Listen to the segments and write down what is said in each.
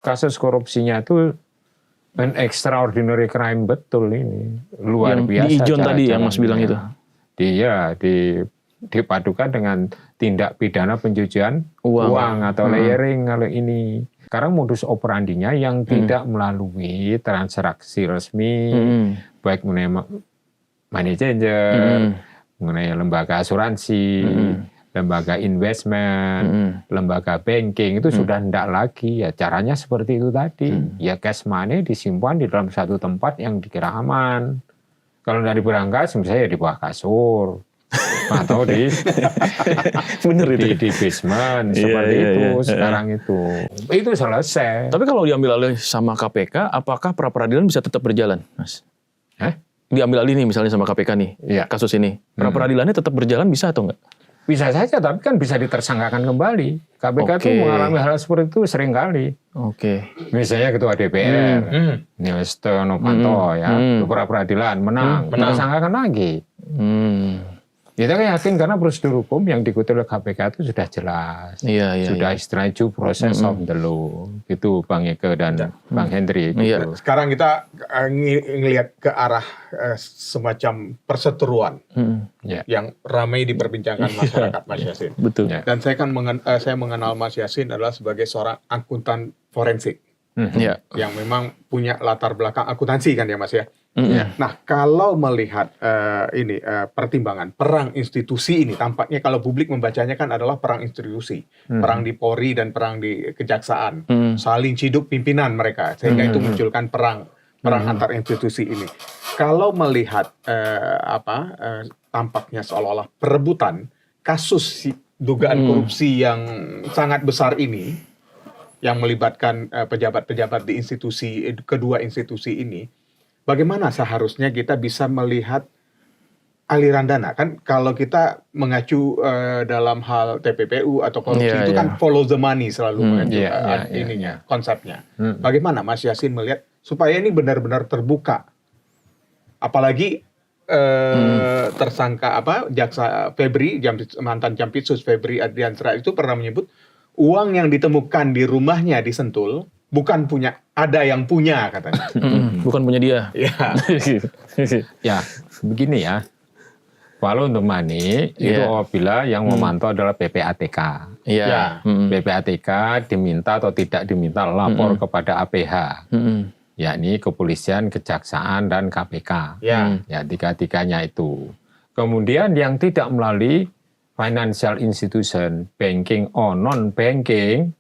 kasus korupsinya itu an extraordinary crime betul ini. Luar biasa. Di Ijon tadi yang Mas bilang itu. Dipadukan dengan tindak pidana pencucian uang atau layering kalau ini. Sekarang modus operandinya yang tidak melalui transaksi resmi, baik mengenai money changer, mengenai lembaga asuransi, lembaga investment, lembaga banking, itu sudah tidak lagi. Ya caranya seperti itu tadi. Ya cash money disimpan di dalam satu tempat yang dikira aman. Kalau dari berangkas, misalnya di bawah kasur. Atau di basement seperti itu sekarang itu selesai. Tapi kalau diambil alih sama KPK, apakah pra peradilan bisa tetap berjalan, Mas? Diambil alih nih misalnya sama KPK nih kasus ini, pra peradilannya tetap berjalan bisa atau enggak? Bisa saja, tapi kan bisa ditersangkakan kembali. KPK itu mengalami hal seperti itu sering kali. Misalnya Ketua DPR, Stiano Novanto pra peradilan menang, tersangkakan lagi. Kita yakin karena prosedur hukum yang diikuti oleh KPK itu sudah jelas. Sudah istilahnya due process of the law. Gitu Bang Eke dan Bang Hendri. Gitu. Sekarang kita ngelihat ke arah semacam perseteruan yang ramai diperbincangkan masyarakat, Mas Yassin. Betul. Dan saya mengenal Mas Yassin adalah sebagai seorang akuntan forensik. Yang memang punya latar belakang akuntansi kan ya Mas ya. Nah kalau melihat pertimbangan perang institusi ini, tampaknya kalau publik membacanya kan adalah perang institusi, perang di Polri dan perang di Kejaksaan, saling ciduk pimpinan mereka sehingga itu munculkan perang antar institusi ini. Kalau melihat tampaknya seolah-olah perebutan kasus dugaan korupsi yang sangat besar ini, yang melibatkan pejabat-pejabat di kedua institusi ini, bagaimana seharusnya kita bisa melihat aliran dana? Kan kalau kita mengacu dalam hal TPPU atau korupsi itu kan follow the money selalu mengacu konsepnya. Bagaimana Mas Yassin melihat supaya ini benar-benar terbuka? Apalagi tersangka jaksa Febri, mantan Jampitsus Febri Adriansra itu pernah menyebut uang yang ditemukan di rumahnya di Sentul bukan punya, ada yang punya katanya. Bukan punya dia. Ya, begini ya. Kalau untuk money itu apabila yang memantau adalah PPATK. PPATK diminta atau tidak diminta lapor kepada APH. Yakni Kepolisian, Kejaksaan dan KPK. Ya, tiga-tiganya itu. Kemudian yang tidak melalui financial institution, banking or non-banking,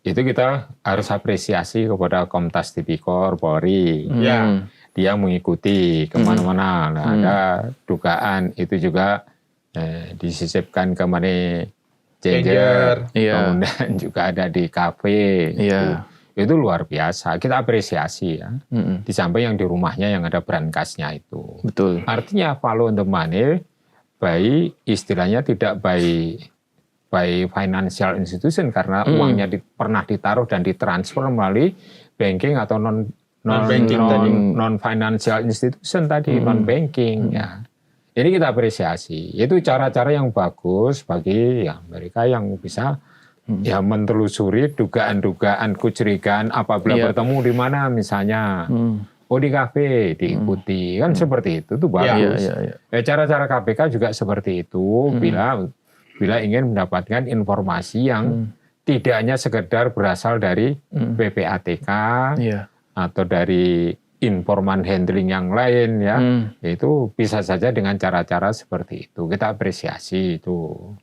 itu kita harus apresiasi kepada Komnas Tipikor, Polri. Dia mengikuti kemana-mana. Nah, ada dugaan itu juga disisipkan ke money changer, kemudian juga ada di kafe. Itu luar biasa. Kita apresiasi ya. Di samping yang di rumahnya yang ada brankasnya itu. Betul. Artinya follow the money by istilahnya tidak by financial institution karena uangnya pernah ditaruh dan ditransfer melalui banking atau non financial institution tadi, non banking ya. Ini kita apresiasi. Itu cara-cara yang bagus bagi mereka yang bisa mentelusuri dugaan-dugaan kecurigaan apabila bertemu di mana misalnya. Di kafe diikuti kan seperti itu tuh bagus. Cara-cara KPK juga seperti itu bila ingin mendapatkan informasi yang tidak hanya sekedar berasal dari PPATK atau dari informan handling yang lain itu bisa saja dengan cara-cara seperti itu. Kita apresiasi itu.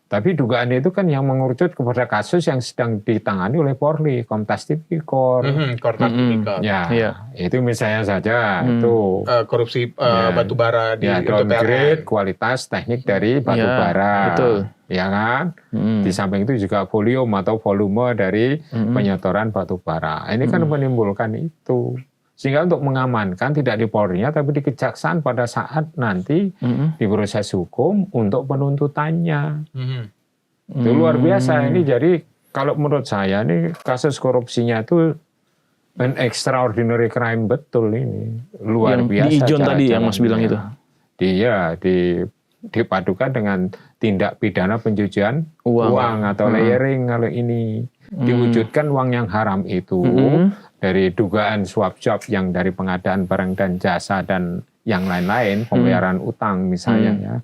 Tapi dugaan itu kan yang mengerucut kepada kasus yang sedang ditangani oleh Polri, Komnas Tipikor. Itu misalnya saja itu korupsi batubara di downgrade kualitas teknik dari batubara. Ya kan? Di samping itu juga volume dari penyetoran batubara. Ini kan menimbulkan itu. Sehingga untuk mengamankan tidak di Polri-nya tapi di Kejaksaan pada saat nanti di proses hukum untuk penuntutannya. Itu luar biasa ini. Jadi kalau menurut saya ini kasus korupsinya itu an extraordinary crime betul ini. Luar biasa. Di Ijon tadi yang Mas bilang itu. Dipadukan dengan tindak pidana pencucian uang atau layering kalau ini. diwujudkan uang yang haram itu dari dugaan suap job yang dari pengadaan barang dan jasa dan yang lain-lain, pembayaran utang misalnya ya,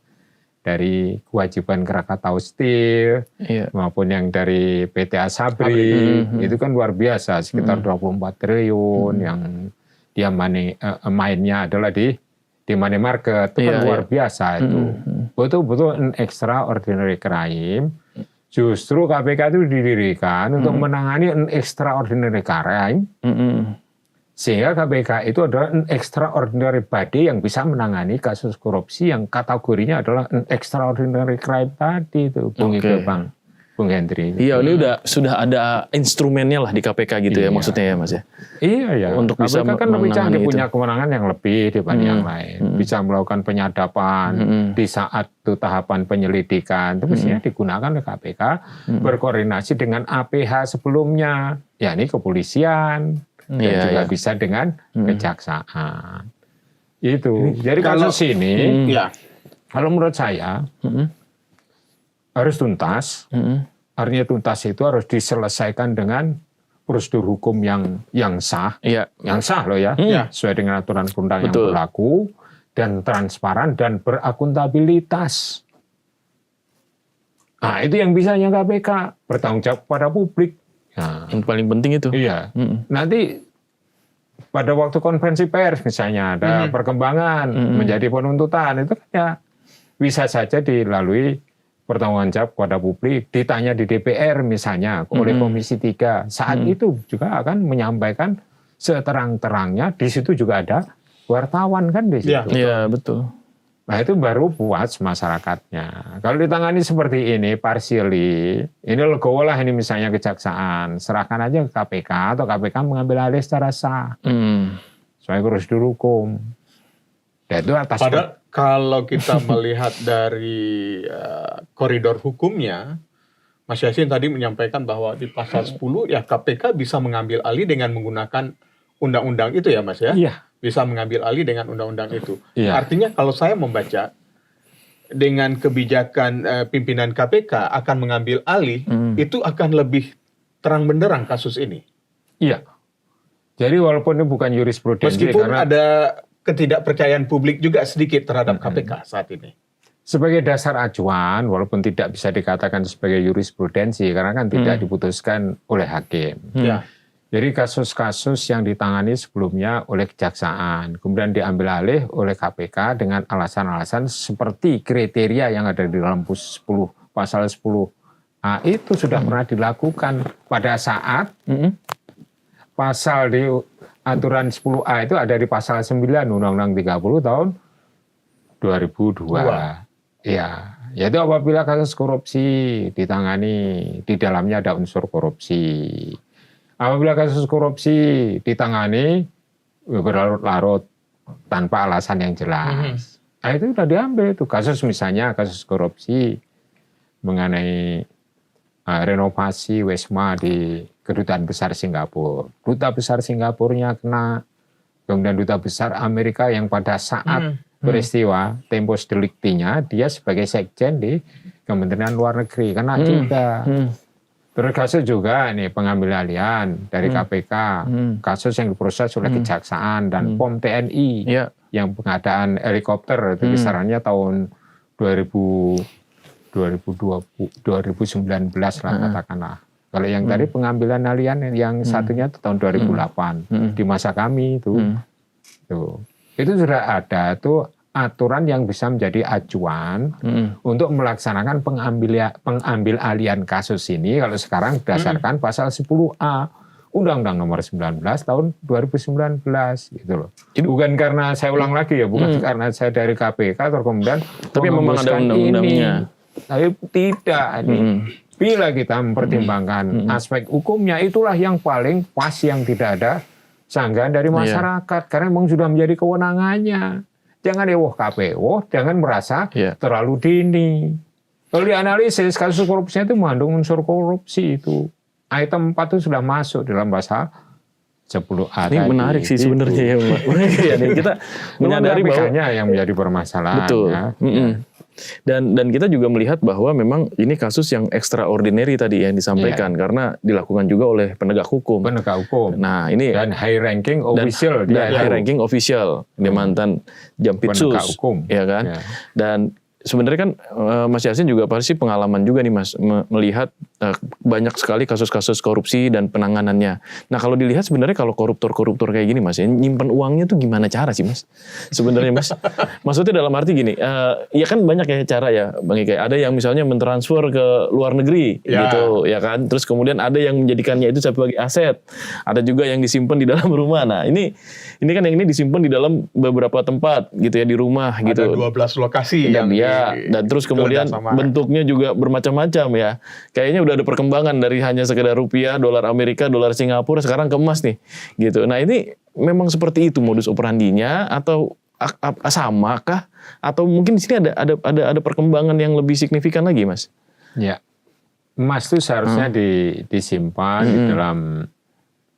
dari kewajiban Krakatau Steel maupun yang dari PT Asabri itu kan luar biasa, sekitar 24 triliun yang dia mainnya adalah di money market, itu kan luar biasa itu. Betul-betul an extraordinary crime. Justru KPK itu didirikan untuk menangani an extraordinary crime. Sehingga KPK itu adalah an extraordinary body yang bisa menangani kasus korupsi yang kategorinya adalah an extraordinary crime tadi itu, Bung Hendri. Iya, ini sudah ada instrumennya lah di KPK gitu ya maksudnya ya Mas ya. Iya ya. Untuk KPK bisa kan lebih canggih, itu. punya kewenangan yang lebih dibanding yang lain. Bisa melakukan penyadapan di saat itu tahapan penyelidikan. Itu mestinya digunakan oleh KPK berkoordinasi dengan APH sebelumnya. Ya ini kepolisian dan juga bisa dengan kejaksaan. Itu. Jadi kasus ini kalau menurut saya harus tuntas. Artinya tuntas itu harus diselesaikan dengan prosedur hukum yang sah, yang sah loh ya, sesuai dengan aturan perundang yang berlaku dan transparan dan berakuntabilitas. Nah itu yang bisanya KPK bertanggung jawab pada publik. Nah, yang paling penting itu. Iya. Nanti pada waktu konferensi pers misalnya ada perkembangan menjadi penuntutan itu kan ya bisa saja dilalui pertanggungjawaban jawab kepada publik, ditanya di DPR misalnya oleh Komisi 3. Saat itu juga akan menyampaikan seterang-terangnya, di situ juga ada wartawan kan di situ. Iya, betul. Nah itu baru puas masyarakatnya. Kalau ditangani seperti ini, partially, ini legowo lah ini misalnya kejaksaan, serahkan aja ke KPK atau KPK mengambil alih secara sah. Sesuai prosedur hukum. Dan itu atas padahal kalau kita melihat dari koridor hukumnya, Mas Yasin tadi menyampaikan bahwa di pasal 10 ya KPK bisa mengambil alih dengan menggunakan undang-undang itu ya Mas ya? Iya. Bisa mengambil alih dengan undang-undang itu. Iya. Artinya kalau saya membaca dengan kebijakan pimpinan KPK akan mengambil alih, itu akan lebih terang benderang kasus ini. Iya. Jadi walaupun ini bukan jurisprudensi, meskipun karena ada ketidakpercayaan publik juga sedikit terhadap KPK saat ini. Sebagai dasar acuan, walaupun tidak bisa dikatakan sebagai jurisprudensi, karena kan tidak diputuskan oleh hakim. Jadi kasus-kasus yang ditangani sebelumnya oleh kejaksaan, kemudian diambil alih oleh KPK dengan alasan-alasan seperti kriteria yang ada di dalam pasal 10A itu sudah pernah dilakukan pada saat pasal di aturan 10A itu ada di pasal 9 Undang-Undang 30 tahun 2002. Ya, yaitu apabila kasus korupsi ditangani di dalamnya ada unsur korupsi. Apabila kasus korupsi ditangani berlarut-larut tanpa alasan yang jelas. Nah, itu sudah diambil itu kasus misalnya kasus korupsi mengenai renovasi Wisma di Kedutaan Besar Singapura. Duta Besar Singapurnya kena, kemudian Duta Besar Amerika yang pada saat peristiwa tempus delictinya dia sebagai sekjen di Kementerian Luar Negeri kena juga. Terus kasus juga nih pengambil alihan dari KPK, kasus yang diproses oleh Kejaksaan dan POM TNI yang pengadaan helikopter itu kisarannya tahun 2019 lah katakanlah. Kalau yang tadi pengambilan alihan yang satunya itu tahun 2008 di masa kami itu. Itu sudah ada tuh aturan yang bisa menjadi acuan untuk melaksanakan pengambil alihan kasus ini kalau sekarang berdasarkan pasal 10A Undang-Undang Nomor 19 tahun 2019 gitu loh. Bukan karena saya ulang lagi ya, bukan karena saya dari KPK atau kemudian tapi memang ada undang-undangnya. Tapi tidak nih. Bila kita mempertimbangkan aspek hukumnya, itulah yang paling pas, yang tidak ada sanggahan dari masyarakat. Karena memang sudah menjadi kewenangannya. Jangan KPU, jangan merasa terlalu dini. Kalau dianalisis, kasus korupsinya itu mengandung unsur korupsi itu. Item 4 itu sudah masuk dalam pasal 10A ini tadi. menarik sih sebenarnya ya, Mbak. Ya, kita menyadari bahwa yang menjadi permasalahan. Betul. Ya. Dan kita juga melihat bahwa memang ini kasus yang extraordinary tadi yang disampaikan karena dilakukan juga oleh penegak hukum. Nah, ini dan high ranking official dan high ranking official, dia mantan Jampitsus, ya kan? Ya. Dan sebenarnya kan Mas Yasin juga pasti pengalaman juga nih Mas melihat banyak sekali kasus-kasus korupsi dan penanganannya. Nah kalau dilihat sebenarnya kalau koruptor kayak gini Mas, nyimpen uangnya tuh gimana cara sih Mas? Sebenarnya Mas, maksudnya dalam arti gini, ya kan banyak ya cara ya Bang Ike. Ada yang misalnya mentransfer ke luar negeri gitu, ya kan. Terus kemudian ada yang menjadikannya itu sebagai aset. Ada juga yang disimpan di dalam rumah. Nah ini kan yang ini disimpan di dalam beberapa tempat gitu ya di rumah gitu. Ada 12 lokasi yang dan terus kemudian bentuknya juga bermacam-macam ya. Kayaknya udah ada perkembangan dari hanya sekedar rupiah, dolar Amerika, dolar Singapura, sekarang ke emas nih. Gitu. Nah ini memang seperti itu modus operandinya atau sama kah? Atau mungkin di sini ada perkembangan yang lebih signifikan lagi, Mas? Ya, emas itu seharusnya disimpan di dalam,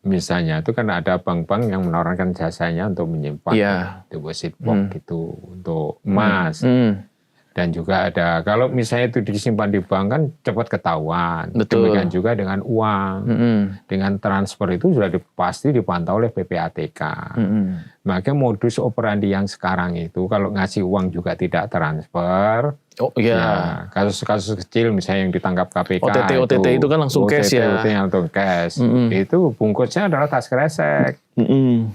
misalnya itu kan ada bank-bank yang menawarkan jasanya untuk menyimpan deposit box gitu untuk emas. Dan juga ada, kalau misalnya itu disimpan di bank kan cepat ketahuan. Demikian juga dengan uang. Dengan transfer itu sudah pasti dipantau oleh PPATK. Makanya modus operandi yang sekarang itu, kalau ngasih uang juga tidak transfer. Ya, kasus-kasus kecil misalnya yang ditangkap KPK. OTT itu kan langsung cash ya. OTT langsung cash. Itu bungkusnya adalah tas kresek.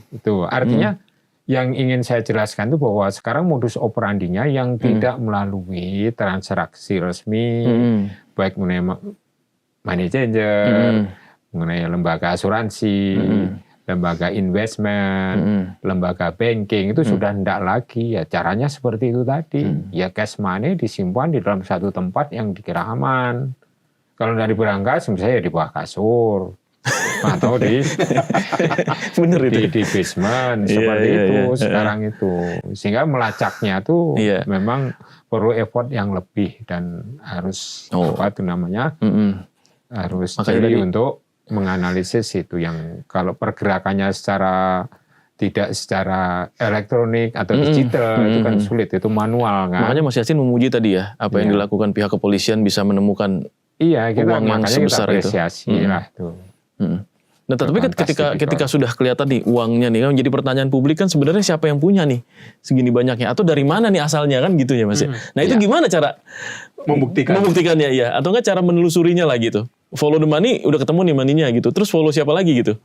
Itu artinya, yang ingin saya jelaskan itu bahwa sekarang modus operandinya yang tidak melalui transaksi resmi, baik mengenai money changer, mengenai lembaga asuransi, lembaga investment, lembaga banking, itu sudah tidak lagi. Ya caranya seperti itu tadi. Ya cash money disimpan di dalam satu tempat yang dikira aman. Kalau dari berangkat, misalnya di bawah kasur. Atau di basement seperti itu sekarang itu, sehingga melacaknya tuh memang perlu effort yang lebih dan harus harus jeli untuk menganalisis itu, yang kalau pergerakannya tidak secara elektronik atau digital itu kan sulit, itu manual kan. Makanya Mas Yasin memuji tadi ya apa yang dilakukan pihak kepolisian bisa menemukan uang yang sebesar itu. Lah tuh. Nah, tapi ketika sudah kelihatan nih uangnya nih, kan jadi pertanyaan publik kan sebenarnya siapa yang punya nih segini banyaknya, atau dari mana nih asalnya kan gitu ya Mas. Nah itu gimana cara membuktikannya ya, atau enggak cara menelusurinya lah gitu. Follow the money, udah ketemu nih money-nya gitu, terus follow siapa lagi gitu.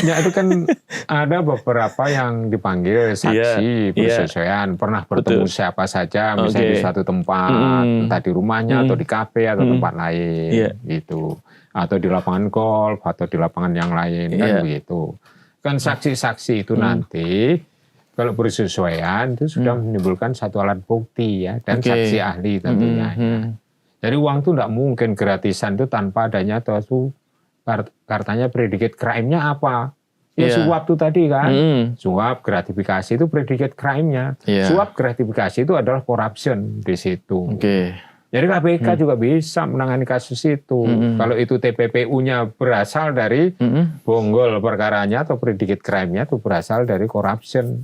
Ya itu kan ada beberapa yang dipanggil saksi persesuaian, pernah bertemu siapa saja, misalnya di suatu tempat, entah di rumahnya atau di kafe atau tempat lain gitu. Atau di lapangan golf, atau di lapangan yang lain, kan begitu. Kan saksi-saksi itu nanti, kalau bersesuaian, itu sudah menimbulkan satu alat bukti ya, dan saksi ahli tentunya. Jadi uang itu tidak mungkin gratisan itu tanpa adanya suatu katanya predicate crime-nya apa. Ya suap itu tadi kan, suap gratifikasi itu predicate crime-nya. Suap gratifikasi itu adalah corruption di situ. Jadi KPK juga bisa menangani kasus itu. Kalau itu TPPU-nya berasal dari bonggol perkaranya atau predicate crime-nya itu berasal dari corruption.